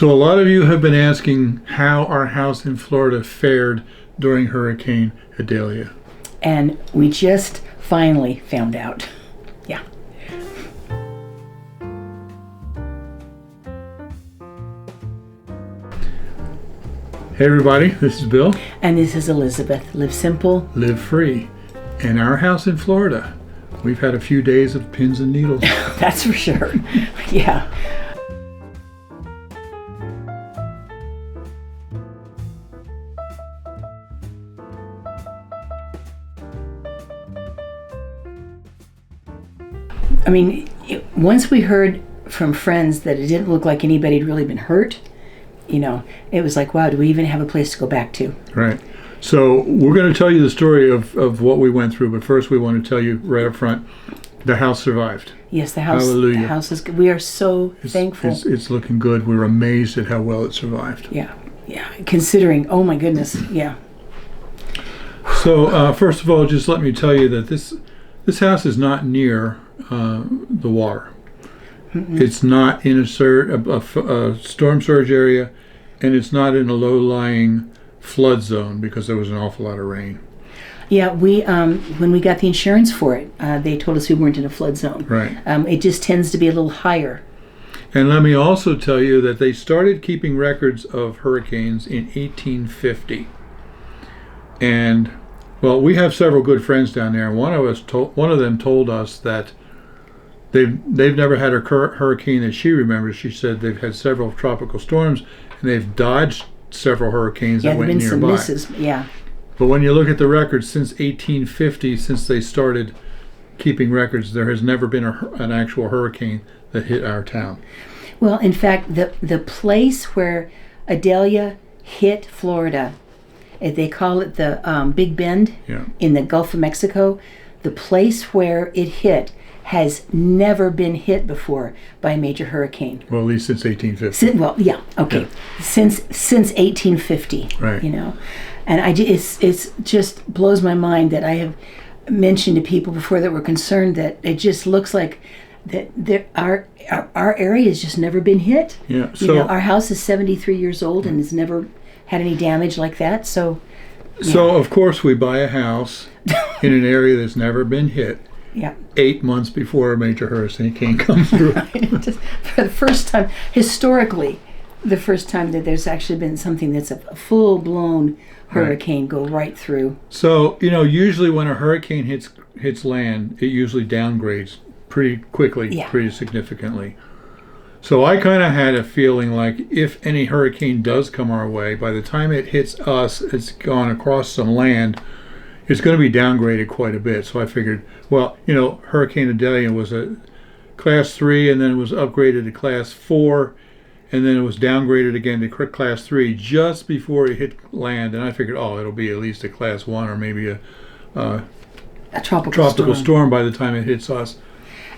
So a lot of you have been asking how our house in Florida fared during Hurricane Idalia. And we just finally found out. Yeah. Hey everybody, this is Bill. And this is Elizabeth. Live simple. Live free. In our house in Florida, we've had a few days of pins and needles. That's for sure. Yeah. I mean, once we heard from friends that it didn't look like anybody had really been hurt, it was like, wow, do we even have a place to go back to? Right. So we're going to tell you the story of what we went through, but first we want to tell you right up front, the house survived. Yes, the house. Hallelujah. The house is good. We are so thankful. It's looking good. We're amazed at how well it survived. Yeah. Considering, oh my goodness, yeah. So first of all, just let me tell you that this house is not near the water. Mm-mm. It's not in a storm surge area, and it's not in a low-lying flood zone because there was an awful lot of rain. Yeah, we when we got the insurance for it, they told us we weren't in a flood zone. Right. It just tends to be a little higher. And let me also tell you that they started keeping records of hurricanes in 1850. And well, we have several good friends down there, and one of them told us that they've never had a hurricane that she remembers. She said they've had several tropical storms, and they've dodged several hurricanes that went nearby. Yeah, there have been some misses, yeah. But when you look at the records since 1850, since they started keeping records, there has never been an actual hurricane that hit our town. Well, in fact, the place where Idalia hit Florida, they call it the Big Bend in the Gulf of Mexico. The place where it hit has never been hit before by a major hurricane. Well, at least since 1850. Yeah. Since 1850. Right. And it's just blows my mind that I have mentioned to people before that were concerned that it just looks like that our area has just never been hit. Yeah. So our house is 73 years old and has never had any damage like that. So of course we buy a house in an area that's never been hit. Yeah. 8 months before a major hurricane comes through. Just for the first time, historically, the first time that there's actually been something that's a full-blown hurricane go right through. So, usually when a hurricane hits land, it usually downgrades pretty quickly, pretty significantly. So I kind of had a feeling like if any hurricane does come our way, by the time it hits us, it's gone across some land, it's going to be downgraded quite a bit. So I figured, well, Hurricane Idalia was a Class 3, and then it was upgraded to Class 4, and then it was downgraded again to Class 3 just before it hit land. And I figured, it'll be at least a Class 1 or maybe a tropical storm by the time it hits us.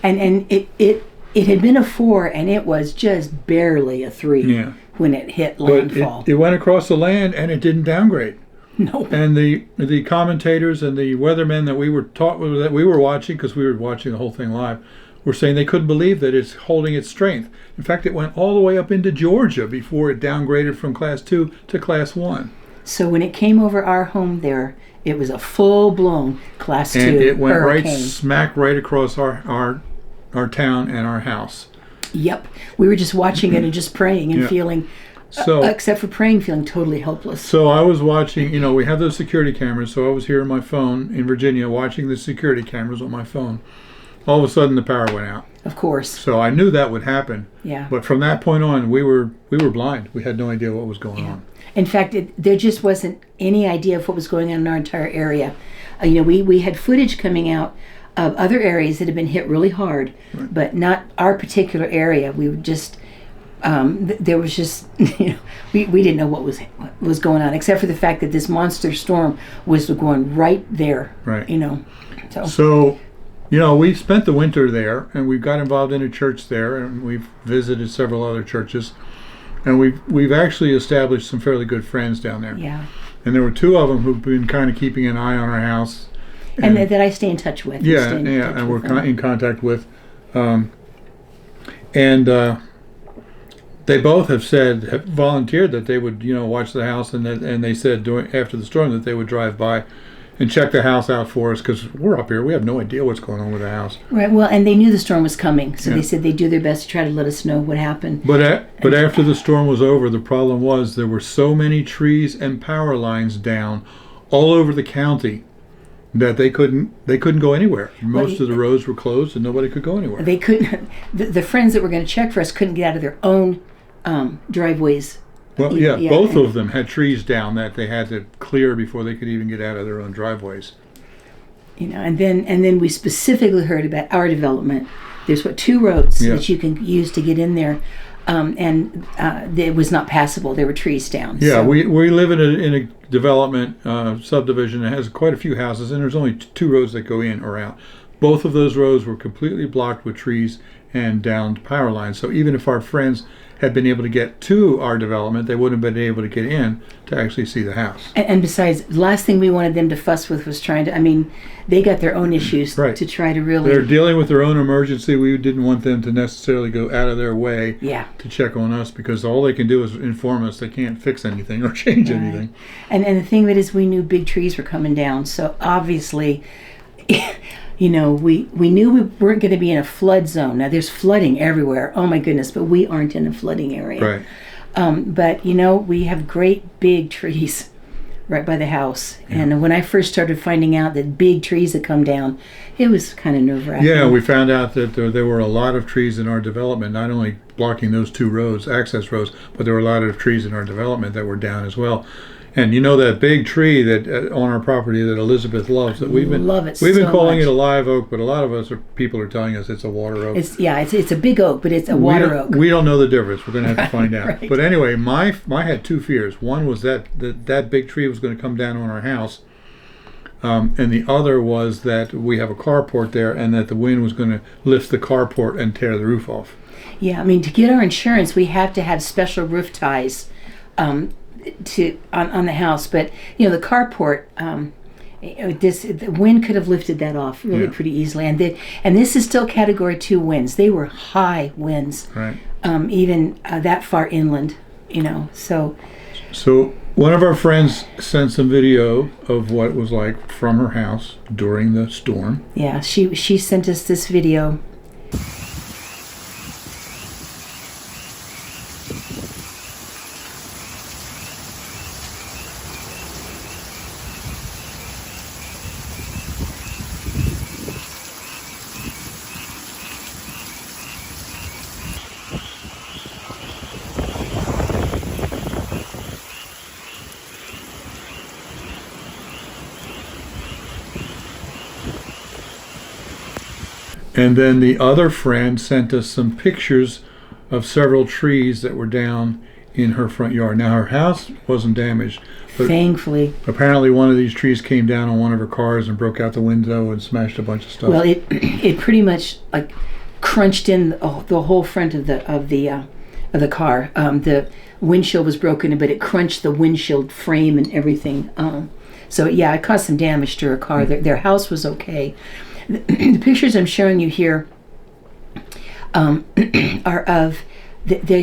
And it had been a 4, and it was just barely a 3 when it hit landfall. But it went across the land, and it didn't downgrade. No. And the commentators and the weathermen that we were watching, because we were watching the whole thing live, were saying they couldn't believe that it's holding its strength. In fact, it went all the way up into Georgia before it downgraded from Class 2 to Class 1. So when it came over our home there, it was a full-blown Class 2 and it went hurricane. smack right across our town and our house. Yep. We were just watching it and just praying and feeling... except for praying, feeling totally helpless. So I was watching, we have those security cameras, so I was here on my phone in Virginia watching the security cameras on my phone. All of a sudden the power went out. Of course. So I knew that would happen. Yeah. But from that point on, we were blind. We had no idea what was going on. In fact, there just wasn't any idea of what was going on in our entire area. We had footage coming out of other areas that had been hit really hard, but not our particular area. We were just... there was just, we didn't know what was going on, except for the fact that this monster storm was going right there. Right. So we spent the winter there, and we got involved in a church there, and we've visited several other churches, and we've actually established some fairly good friends down there. Yeah. And there were 2 of them who've been kind of keeping an eye on our house. And that I stay in touch with. And we're in contact with. they both have volunteered that they would, watch the house, and they said after the storm that they would drive by and check the house out for us, because we're up here. We have no idea what's going on with the house. Right. Well, and they knew the storm was coming, so they said they'd do their best to try to let us know what happened. But after the storm was over, the problem was there were so many trees and power lines down all over the county that they couldn't go anywhere. Most of the roads were closed, and nobody could go anywhere. They couldn't. The friends that were going to check for us couldn't get out of their own driveways. Well, yeah, both of them had trees down that they had to clear before they could even get out of their own driveways. And then we specifically heard about our development. There's 2 roads that you can use to get in there, and it was not passable. There were trees down. Yeah, so. we live in a development subdivision that has quite a few houses, and there's only 2 roads that go in or out. Both of those roads were completely blocked with trees and downed power lines. So even if our friends had been able to get to our development, they wouldn't have been able to get in to actually see the house. And besides, the last thing we wanted them to fuss with was they got their own issues to try to really... They're dealing with their own emergency. We didn't want them to necessarily go out of their way to check on us, because all they can do is inform us. They can't fix anything or change anything. And the thing of it is, we knew big trees were coming down, so obviously... we knew we weren't going to be in a flood zone. Now, there's flooding everywhere. Oh, my goodness, but we aren't in a flooding area. Right. But, we have great big trees right by the house. Yeah. And when I first started finding out that big trees had come down, it was kind of nerve-wracking. Yeah, we found out that there were a lot of trees in our development, not only blocking those 2 roads, access roads, but there were a lot of trees in our development that were down as well. And that big tree that on our property that Elizabeth loves, that we've been calling it a live oak, but a lot of people are telling us it's a water oak. It's a big oak, but it's a water oak. We don't know the difference. We're going to have to find out. Right. But anyway, I had 2 fears. One was that big tree was going to come down on our house, and the other was that we have a carport there, and that the wind was going to lift the carport and tear the roof off. Yeah, to get our insurance, we have to have special roof ties. On the house, but the carport, the wind could have lifted that off really pretty easily, and this is still Category 2 winds. They were high winds, right? Even that far inland, So one of our friends sent some video of what it was like from her house during the storm. Yeah, she sent us this video. And then the other friend sent us some pictures of several trees that were down in her front yard. Now, her house wasn't damaged, but thankfully, apparently one of these trees came down on one of her cars and broke out the window and smashed a bunch of stuff. Well, it pretty much crunched in the whole front of the car. The windshield was broken, but it crunched the windshield frame and everything. So yeah, it caused some damage to her car. Their house was okay. The pictures I'm showing you here are of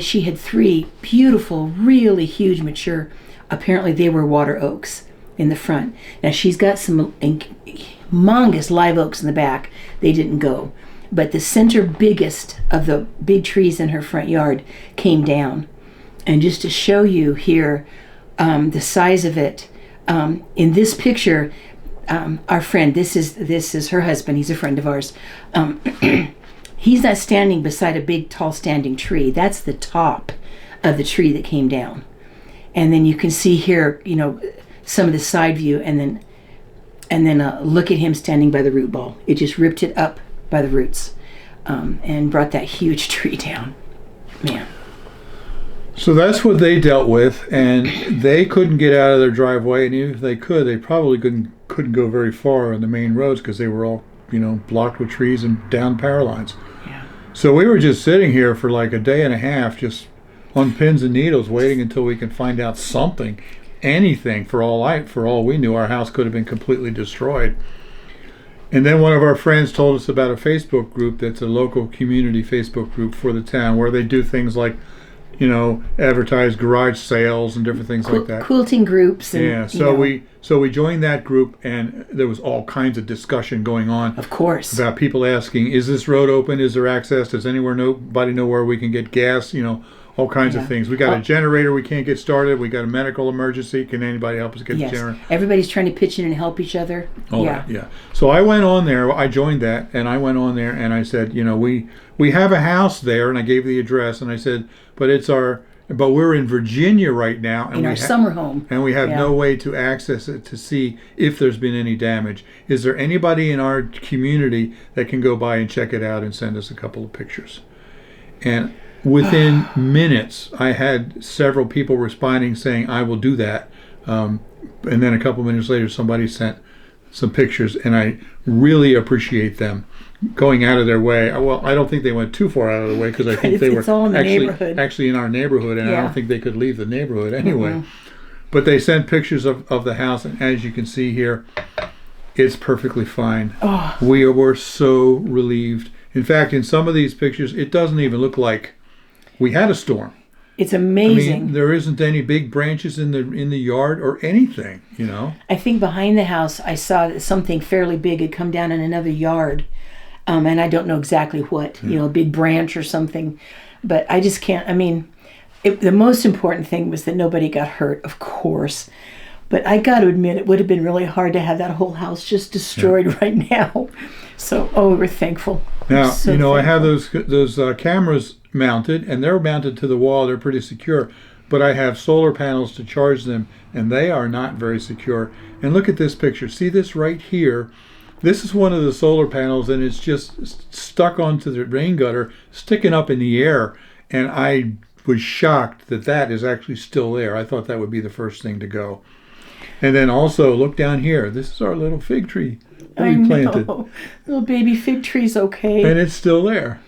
she had 3 beautiful, really huge, mature. Apparently, they were water oaks in the front. Now she's got some humongous live oaks in the back. They didn't go, but the center biggest of the big trees in her front yard came down. And just to show you here the size of it, in this picture. Our friend, this is her husband. He's a friend of ours. He's not standing beside a big, tall, standing tree. That's the top of the tree that came down. And then you can see here, some of the side view, and then look at him standing by the root ball. It just ripped it up by the roots, and brought that huge tree down. Man. So that's what they dealt with, and they couldn't get out of their driveway, and even if they could, they probably couldn't go very far on the main roads because they were all, blocked with trees and down power lines. Yeah. So we were just sitting here for like a day and a half, just on pins and needles, waiting until we could find out something, anything. For all we knew, our house could have been completely destroyed. And then one of our friends told us about a Facebook group that's a local community Facebook group for the town, where they do things like advertise garage sales and different things like that. Quilting groups. And, yeah, so we joined that group, and there was all kinds of discussion going on. Of course. About people asking, is this road open? Is there access? Does nobody know where we can get gas? All kinds of things. We got a generator we can't get started. We got a medical emergency. Can anybody help us get the generator? Everybody's trying to pitch in and help each other. Yeah. So I went on there. I joined that, and I went on there, and I said, we have a house there, and I gave the address, and I said, but we're in Virginia right now, and in our summer home, and we have no way to access it to see if there's been any damage. Is there anybody in our community that can go by and check it out and send us a couple of pictures? And within minutes, I had several people responding saying, I will do that. And then a couple minutes later, somebody sent some pictures, and I really appreciate them going out of their way. Well, I don't think they went too far out of the way, because I think they were actually in our neighborhood, and I don't think they could leave the neighborhood anyway. Mm-hmm. But they sent pictures of the house, and as you can see here, it's perfectly fine. We were so relieved. In fact, in some of these pictures, it doesn't even look like we had a storm. It's amazing. I mean, there isn't any big branches in the yard or anything, I think behind the house, I saw that something fairly big had come down in another yard, and I don't know exactly what, a big branch or something, but I just can't. I mean, the most important thing was that nobody got hurt, of course, but I got to admit, it would have been really hard to have that whole house just destroyed right now. So, we were thankful. Now, I have those cameras mounted, and they're mounted to the wall. They're pretty secure, but I have solar panels to charge them, and they are not very secure. And look at this picture. See this right here? This is one of the solar panels, and it's just stuck onto the rain gutter, sticking up in the air, and I was shocked that is actually still there. I thought that would be the first thing to go. And then also, look down here. This is our little fig tree that we planted. Little baby fig tree's okay. And it's still there.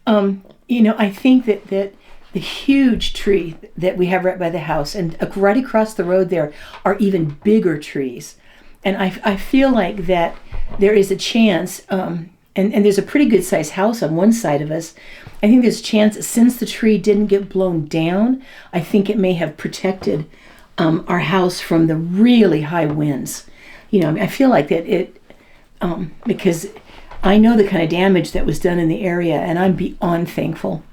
I think that the huge tree that we have right by the house, and right across the road there, are even bigger trees. And I feel like that there is a chance, and there's a pretty good sized house on one side of us. I think there's a chance that since the tree didn't get blown down, I think it may have protected our house from the really high winds. I feel like that because I know the kind of damage that was done in the area, and I'm beyond thankful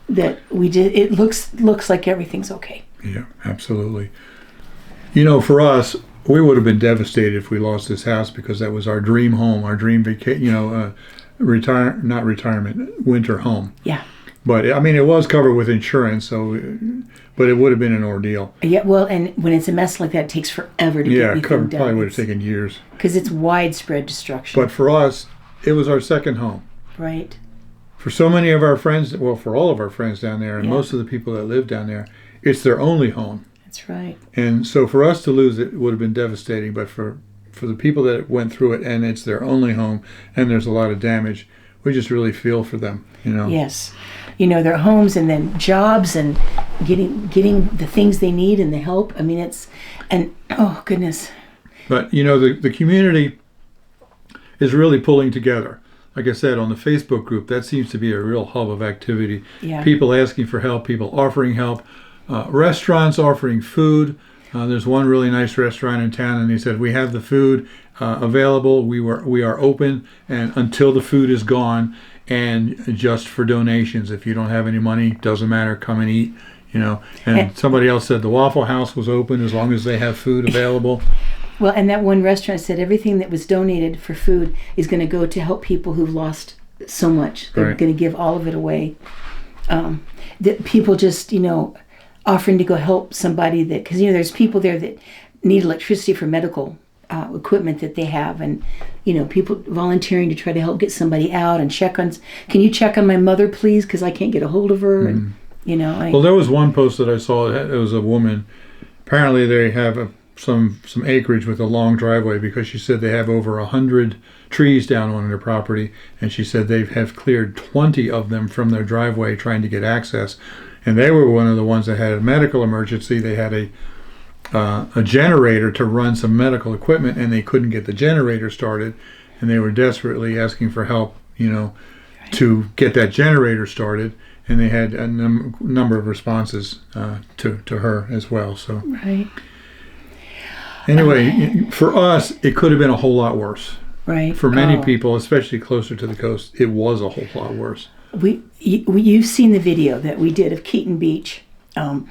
that we did. It looks like everything's okay. Yeah, absolutely. For us, we would have been devastated if we lost this house, because that was our dream home, our dream winter home. Yeah. But I mean, it was covered with insurance, but it would have been an ordeal. Yeah, well, and when it's a mess like that, it takes forever to get anything done. Probably would have taken years. Because it's widespread destruction. But for us, it was our second home. Right. For so many of our friends, for all of our friends down there, and most of the people that live down there, it's their only home. That's right. And so for us to lose it would have been devastating, but for the people that went through it, and it's their only home, and there's a lot of damage, we just really feel for them, Yes. Their homes, and then jobs, and getting the things they need and the help. I mean, oh goodness. But the community is really pulling together. Like I said, on the Facebook group, that seems to be a real hub of activity. Yeah. People asking for help, people offering help, restaurants offering food. There's one really nice restaurant in town, and they said, we have the food available. We are open, and until the food is gone, and just for donations. If you don't have any money, doesn't matter, come and eat. And somebody else said the Waffle House was open as long as they have food available. Well, and that one restaurant said everything that was donated for food is going to go to help people who've lost so much. They're going to give all of it away. That people just, offering to go help somebody that, because, there's people there that need electricity for medical equipment that they have, and, people volunteering to try to help get somebody out and can you check on my mother, please, because I can't get a hold of her. And, well, there was one post that I saw. It was a woman. Apparently they have some acreage with a long driveway, because she said they have over 100 trees down on their property, and she said they have cleared 20 of them from their driveway trying to get access, and they were one of the ones that had a medical emergency. They had a generator to run some medical equipment, and they couldn't get the generator started, and they were desperately asking for help, to get that generator started. and they had a number of responses to her as well. So right. Anyway, for us, it could have been a whole lot worse. Right. For many people, especially closer to the coast, it was a whole lot worse. You've seen the video that we did of Keaton Beach, and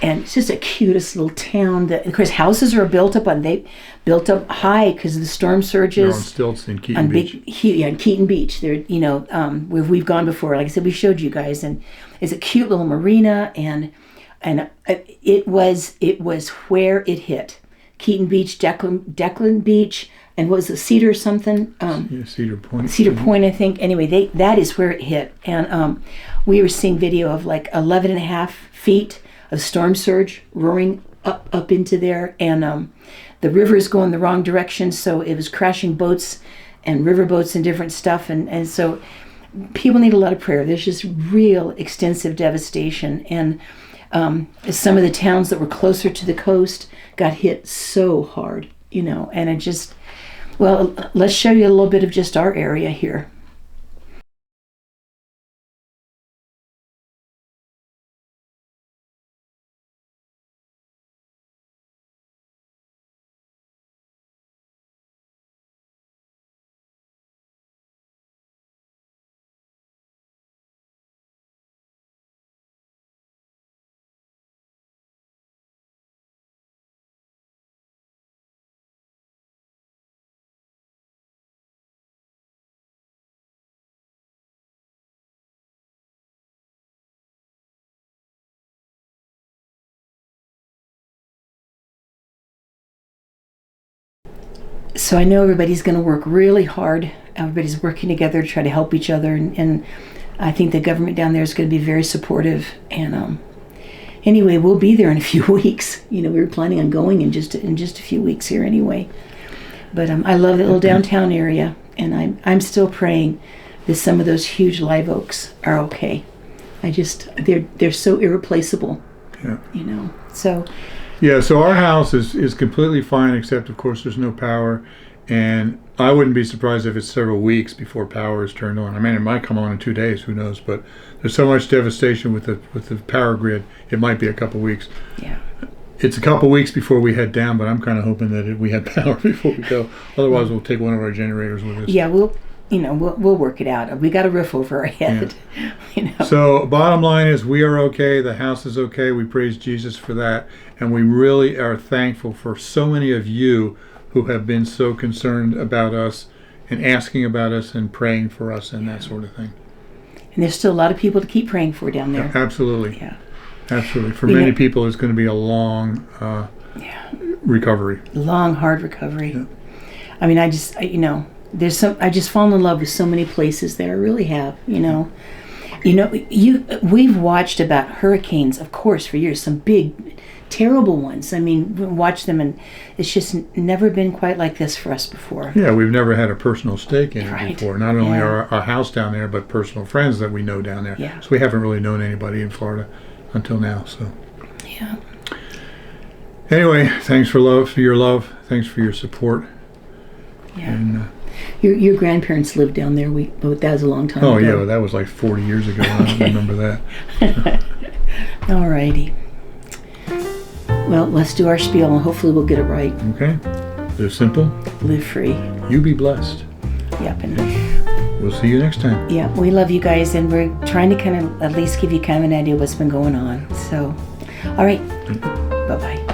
it's just a cutest little town. That, of course, houses are built up high because of the storm surges. They're on stilts in Keaton Beach. Keaton Beach. There, we've gone before. Like I said, we showed you guys, and it's a cute little marina, and it was where it hit. Keaton Beach, Declan Beach, and what was it, Cedar something? Cedar Point. Cedar Point, I think. Anyway, that is where it hit. And we were seeing video of like 11 and a half feet of storm surge roaring up into there. And the river is going the wrong direction, so it was crashing boats and river boats and different stuff. And so people need a lot of prayer. There's just real extensive devastation. And some of the towns that were closer to the coast got hit so hard, and it just, well, let's show you a little bit of just our area here. So I know everybody's going to work really hard. Everybody's working together to try to help each other, and I think the government down there is going to be very supportive. And anyway, we'll be there in a few weeks. We were planning on going in just a few weeks here anyway. But I love the little downtown area, and I'm still praying that some of those huge live oaks are okay. They're so irreplaceable. Yeah. So. Yeah, so our house is completely fine, except of course there's no power, and I wouldn't be surprised if it's several weeks before power is turned on. I mean, it might come on in 2 days, who knows? But there's so much devastation with the power grid, it might be a couple weeks. Yeah. It's a couple weeks before we head down, but I'm kind of hoping that we had power before we go. Otherwise, we'll take one of our generators with us. Yeah, we'll work it out. We got a roof over our head. Yeah. So bottom line is we are okay. The house is okay. We praise Jesus for that. And we really are thankful for so many of you who have been so concerned about us and asking about us and praying for us and that sort of thing. And there's still a lot of people to keep praying for down there. Yeah, absolutely. Yeah. Absolutely. For many people, it's going to be a long recovery. Long, hard recovery. Yeah. I mean, I just fallen in love with so many places there. I really have, we've watched about hurricanes, of course, for years, some big, terrible ones. I mean, we watch them, and it's just never been quite like this for us before. Yeah, we've never had a personal stake in it Right. before. Not only our house down there, but personal friends that we know down there. Yeah. So we haven't really known anybody in Florida until now. So. Yeah. Anyway, thanks for your love. Thanks for your support. Yeah. And, your grandparents lived down there. That was a long time ago. Oh yeah, well, that was like 40 years ago. I don't remember that. All righty. Well, let's do our spiel, and hopefully we'll get it right. Okay. Live simple. Live free. You be blessed. Yep. And we'll see you next time. Yeah, we love you guys, and we're trying to kind of at least give you kind of an idea of what's been going on. So, all right. Bye-bye.